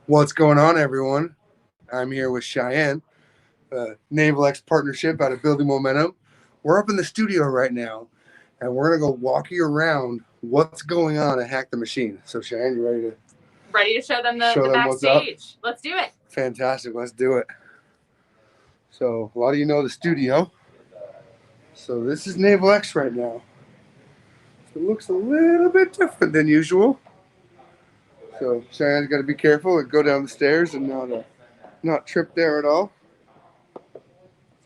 What's going on, everyone? I'm here with Cheyenne, NavalX partnership out of Building Momentum. We're up in the studio right now, and we're gonna go walk you around what's going on at Hack the Machine. So, Cheyenne, you ready to show them the show them what's up? backstage? Let's do it. Fantastic. Let's do it. So, a lot of you know the studio. So, this is NavalX right now. So it looks a little bit different than usual. So, Cheyenne's got to be careful and go down the stairs and not trip there at all.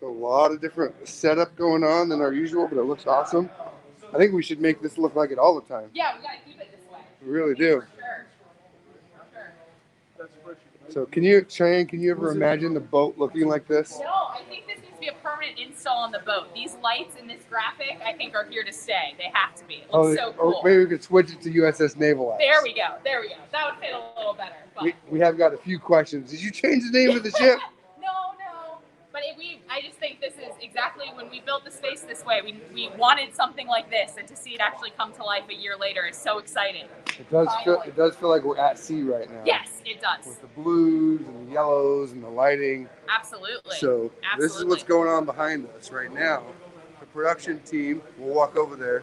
So a lot of different setup going on than our usual, but it looks awesome. I think we should make this look like it all the time. Yeah, we gotta keep it this way. We really do. For sure. So Cheyenne, can you ever imagine the boat looking like this? No, I think this needs to be a permanent install on the boat. These lights in this graphic, I think, are here to stay. They have to be. It looks so cool. Or maybe we could switch it to USS NavalX. There we go. There we go. That would fit a little better. But... We have got a few questions. Did you change the name of the ship? No. But I just think this is exactly when we built the space this way. We wanted something like this, and to see it actually come to life a year later is so exciting. It does feel like we're at sea right now. Yes, it does. With the blues and the yellows and the lighting. Absolutely. So this is what's going on behind us right now. The production team, we'll walk over there.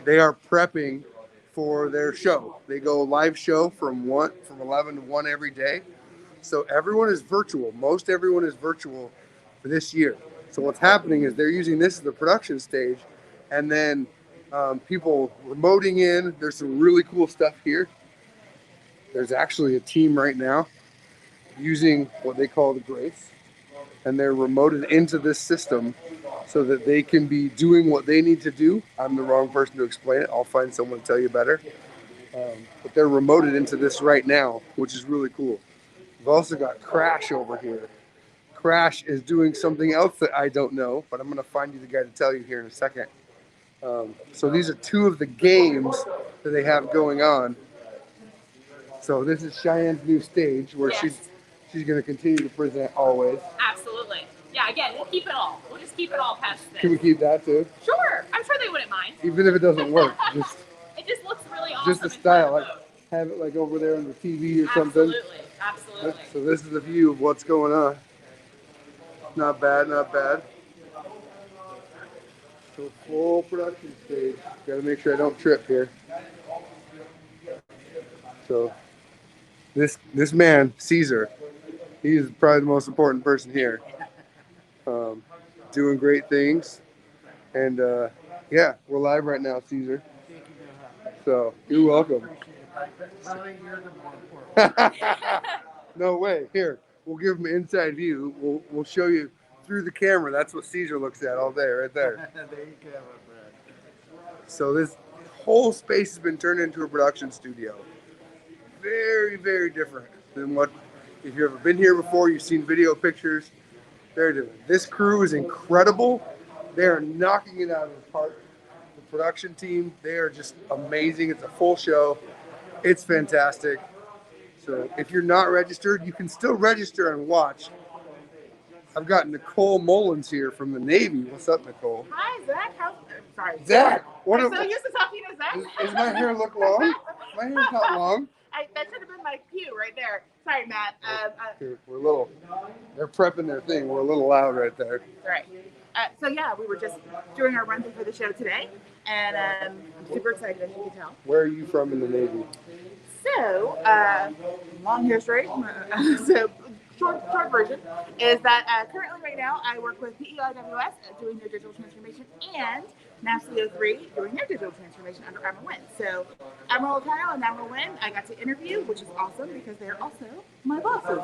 They are prepping for their show. They go live show from 11 to 1 every day. So everyone is virtual. Most everyone is virtual for this year. So what's happening is they're using this as the production stage, and then people remoting in. There's some really cool stuff here. There's actually a team right now using what they call the Grace, and they're remoted into this system so that they can be doing what they need to do. I'm the wrong person to explain it. I'll find someone to tell you better. But they're remoted into this right now, which is really cool. We've also got Crash over here. Crash is doing something else that I don't know, but I'm going to find you the guy to tell you here in a second. So these are two of the games that they have going on. So this is Cheyenne's new stage where she's going to continue to present always. Absolutely. Yeah, again, we'll keep it all. We'll just keep it all past this. Can we keep that too? Sure. I'm sure they wouldn't mind. Even if it doesn't work. It just looks really awesome. Just the style. Like have it like over there on the TV or something. Absolutely. So this is the view of what's going on. Not bad. So full production stage. Got to make sure I don't trip here. So this man, Caesar, he's probably the most important person here. Doing great things. And yeah, we're live right now, Caesar. So you're welcome. No way. Here, we'll give him an inside view. We'll show you through the camera. That's what Caesar looks at all day, right there. So this whole space has been turned into a production studio. Very, very different than what, if you've ever been here before, you've seen video pictures. Very different. This crew is incredible. They are knocking it out of the park. The production team, they are just amazing. It's a full show. It's fantastic. So if you're not registered, you can still register and watch. I've got Nicole Mullins here from the Navy. What's up, Nicole? Hi, Zach. Sorry. Zach. I'm so used to talking to Zach. Does my hair look long? My hair's not long. That should have been my cue right there. Sorry, Matt. We're a little, they're prepping their thing. We're a little loud right there. Right. So yeah, we were just doing our run through for the show today, and I'm super excited, as you can tell. Where are you from in the Navy? So, long history. So, short version is that currently right now I work with NavalX doing their digital transformation and NAVCO3 doing their digital transformation under Admiral Wynn. So, Admiral O'Connell and Admiral Wynn, I got to interview, which is awesome because they're also my bosses.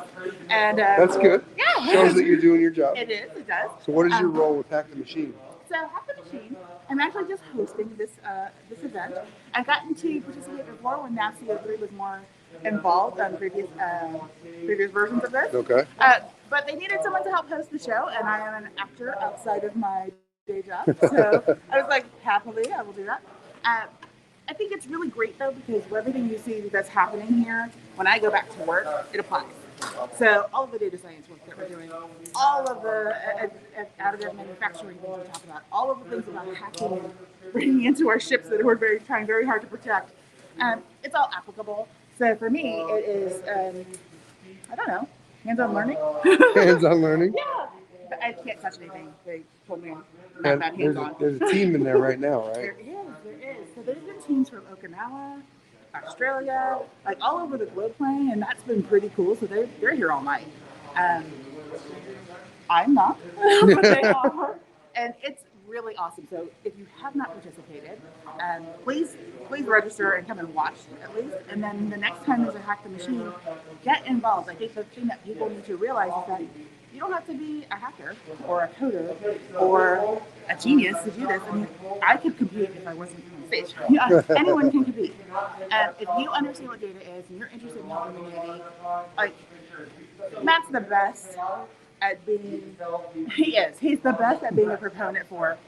And that's good. Yeah. Shows that you're doing your job. It is. It does. So, what is your role with Hack the Machine? So, Hack the Machine, I'm actually just hosting this event. I've gotten to participate before when NAVCO3 was more involved on previous versions of this. Okay. But they needed someone to help host the show, and I am an actor outside of my day job. So I was like, happily, I will do that. I think it's really great, though, because everything you see that's happening here, when I go back to work, it applies. So all of the data science work that we're doing, all of the additive manufacturing things we talk about, all of the things about hacking and bringing into our ships that we're trying very hard to protect, it's all applicable. So for me, it is I don't know, hands-on learning. Hands-on learning. Yeah, but I can't touch anything. They told me not And that hands-on. there's a team in there right now, right? There is. So there's been teams from Okinawa, Australia, like all over the globe playing, and that's been pretty cool. So they're here all night. Um, I'm not, but they are, and it's really awesome. So if you have not participated, please register and come and watch at least. And then the next time there's a Hack the Machine, get involved. I think the thing that people need to realize is that you don't have to be a hacker or a coder or a genius to do this. I mean, I could compete if I wasn't on stage. Yeah, anyone can compete. And if you understand what data is and you're interested in helping the community, like Matt's the best at being, he's the best at being a proponent for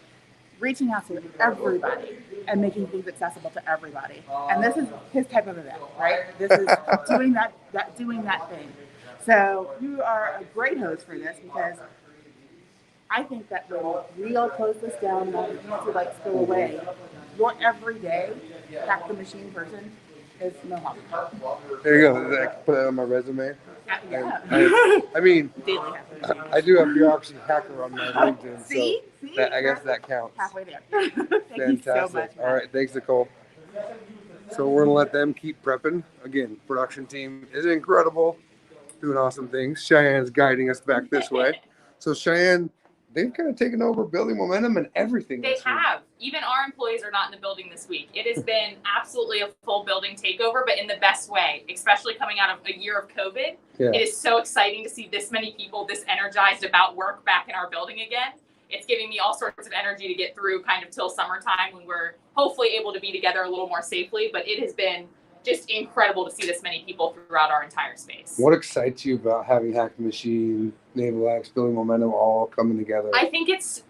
reaching out to everybody and making things accessible to everybody. And this is his type of event, right? This is doing that thing. So you are a great host for this because I think that when we all close this down and all the fancy lights go away, your everyday Hack the Machine person is no hobby. There you go. I can put that on my resume. Yeah. I mean, Daily hacker. I do have bureaucracy hacker on my LinkedIn, See? so I guess that counts. Halfway there. Thank Fantastic. you so much, Matt. All right, thanks, Nicole. So we're gonna let them keep prepping. Again, production team is incredible, doing awesome things. Cheyenne's guiding us back this way. So Cheyenne, they've kind of taken over building momentum and everything. They have. Even our employees are not in the building this week. It has been absolutely a full building takeover, but in the best way, especially coming out of a year of COVID. Yeah. It is so exciting to see this many people this energized about work back in our building again. It's giving me all sorts of energy to get through kind of till summertime when we're hopefully able to be together a little more safely. But it has been just incredible to see this many people throughout our entire space. What excites you about having Hack the Machine, NavalX, building momentum all coming together? I think it's,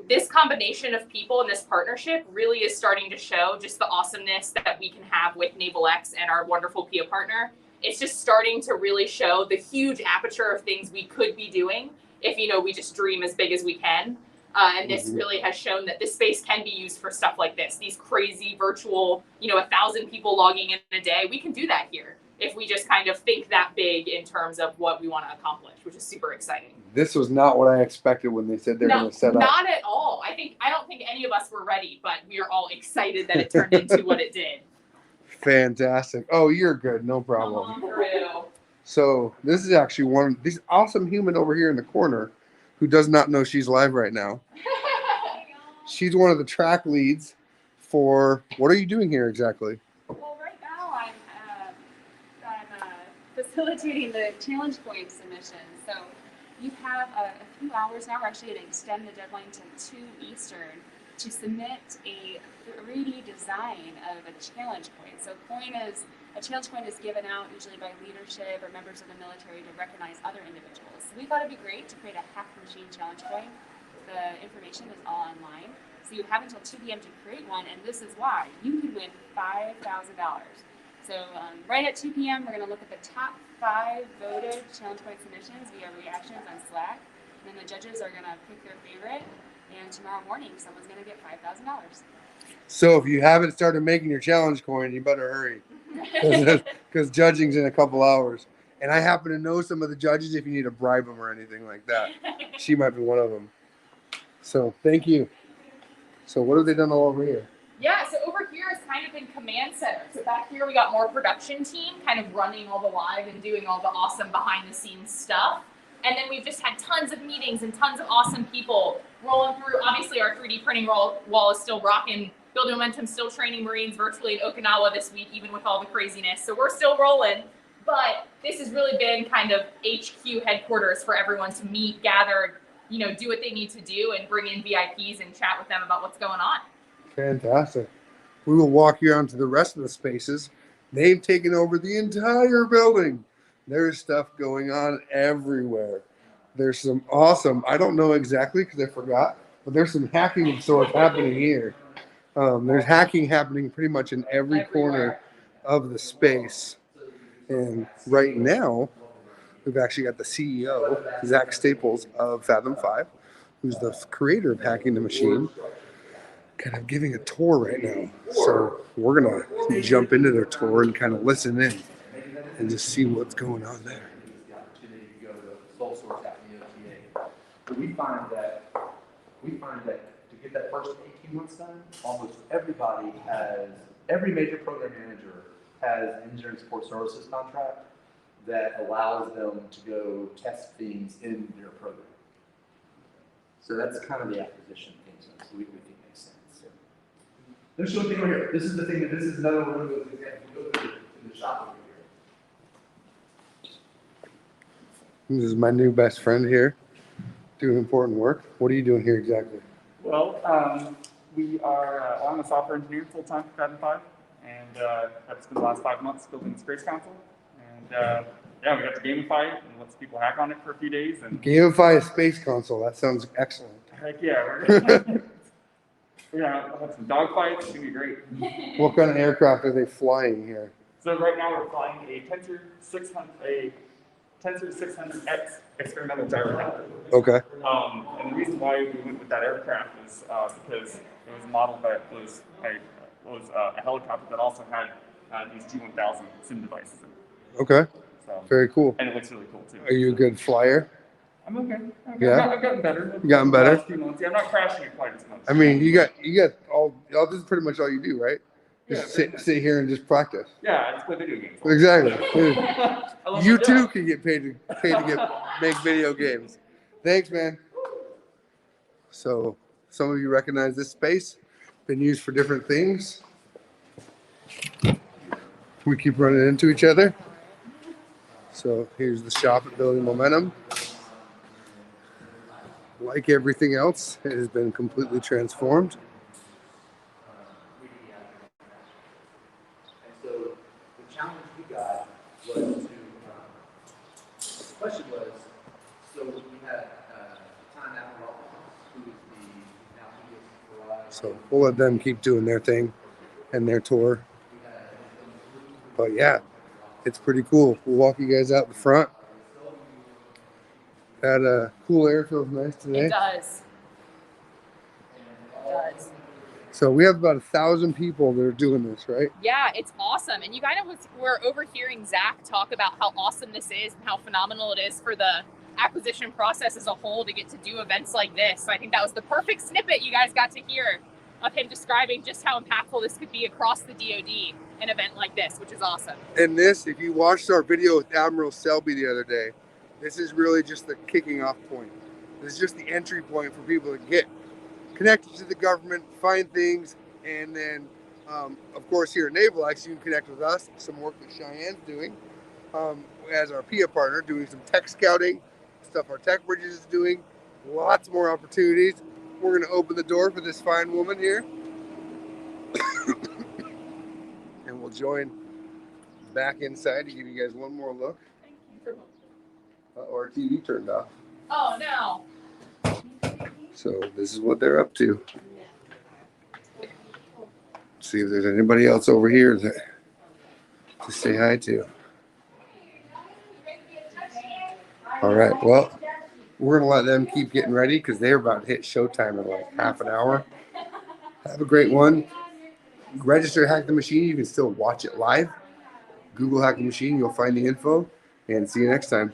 this combination of people and this partnership really is starting to show just the awesomeness that we can have with NavalX and our wonderful PIA partner. It's just starting to really show the huge aperture of things we could be doing if, we just dream as big as we can. And this really has shown that this space can be used for stuff like this. These crazy virtual, 1,000 people logging in a day. We can do that here if we just kind of think that big in terms of what we want to accomplish, which is super exciting. This was not what I expected when they said they're going to set up. Not at all. I don't think any of us were ready, but we are all excited that it turned into what it did. Fantastic. Oh, you're good. No problem. So this is actually this awesome human over here in the corner who does not know she's live right now. She's one of the track leads for, what are you doing here exactly? Well, right now I'm facilitating the challenge coin submission. So you have a few hours now. We're actually going to extend the deadline to 2 Eastern to submit a 3D design of a challenge coin. So a challenge coin is given out usually by leadership or members of the military to recognize other individuals. So we thought it'd be great to create a Hack the Machine challenge coin. The information is all online. So you have until 2 p.m. to create one, and this is why. You could win $5,000. So right at 2 p.m., we're going to look at the top 5 voted challenge coin submissions via reactions on Slack. And then the judges are going to pick their favorite, and tomorrow morning, someone's going to get $5,000. So if you haven't started making your challenge coin, you better hurry, because judging's in a couple hours. And I happen to know some of the judges if you need to bribe them or anything like that. She might be one of them. So thank you. So what have they done all over here? Yeah, so over here is kind of in command center. So back here we got more production team kind of running all the live and doing all the awesome behind the scenes stuff. And then we've just had tons of meetings and tons of awesome people rolling through. Obviously our 3D printing wall is still rocking. Building Momentum still training Marines virtually in Okinawa this week, even with all the craziness. So we're still rolling. But this has really been kind of HQ headquarters for everyone to meet, gather, do what they need to do and bring in VIPs and chat with them about what's going on. Fantastic. We will walk you onto the rest of the spaces. They've taken over the entire building. There's stuff going on everywhere. There's some awesome, I don't know exactly because I forgot, but there's some hacking of sorts happening here. There's hacking happening pretty much in every corner of the space. And right now, we've actually got the CEO, Zach Staples of Fathom 5, who's the creator of Hacking the Machine, kind of giving a tour right now. So we're going to jump into their tour and kind of listen in and just see what's going on there. But we find that to get that first 18 months done, almost every major program manager has an engineering support services contract that allows them to go test things in their program. So that's kind of the acquisition thing, so we think makes sense. So. Let's show the thing over here. This is the thing this is another one of those examples. Go to the shop over here. This is my new best friend here, doing important work. What are you doing here exactly? Well, we are, I'm a software engineer full-time for Fab 5, and I've spent the last 5 months building the Space Console. And yeah, we got to gamify it and let some people hack on it for a few days. And Gamify a space console. That sounds excellent. heck yeah, we're gonna have some dogfights. It's gonna be great. What kind of aircraft are they flying here? So right now we're flying a Tensor 600X experimental gyro. Okay. And the reason why we went with that aircraft is because it was a model that was a helicopter that also had these G1000 sim devices in it. Okay. So, Very cool. and it looks really cool too. Are you a good flyer? I'm okay. Yeah? I've gotten better. You gotten better? The last few months. Yeah, I'm not crashing it quite as much. I mean, you got all this is pretty much all you do, right? Just Yeah, sit here and just practice. Yeah, I just play video games. Exactly. I love You my too job. can get paid to make video games. Thanks, man. So some of you recognize this space. Been used for different things. We keep running into each other. So here's the shop at Building Momentum. Like everything else, it has been completely transformed. And so the challenge we got was to, the question was, so we had NavalX, who is the now biggest So we'll let them keep doing their thing and their tour. But yeah, it's pretty cool. We'll walk you guys out the front. That cool air feels nice today. It does. It does. So we have about 1,000 people that are doing this, right? Yeah, it's awesome. And you kind of were overhearing Zach talk about how awesome this is and how phenomenal it is for the acquisition process as a whole to get to do events like this. So I think that was the perfect snippet you guys got to hear of him describing just how impactful this could be across the DoD, an event like this, which is awesome. And this, if you watched our video with Admiral Selby the other day, this is really just the kicking off point. This is just the entry point for people to get connected to the government, find things, and then, of course, here at NavalX, you can connect with us, some work that Cheyenne's doing as our PIA partner, doing some tech scouting, stuff our Tech Bridges is doing, lots more opportunities. We're going to open the door for this fine woman here, and we'll join back inside to give you guys one more look. Our TV turned off. Oh, no. So this is what they're up to. See if there's anybody else over here to say hi to. All right, well, we're gonna let them keep getting ready because they're about to hit showtime in like half an hour. Have a great one. Register Hack the Machine. You can still watch it live. Google Hack the Machine. You'll find the info. And see you next time.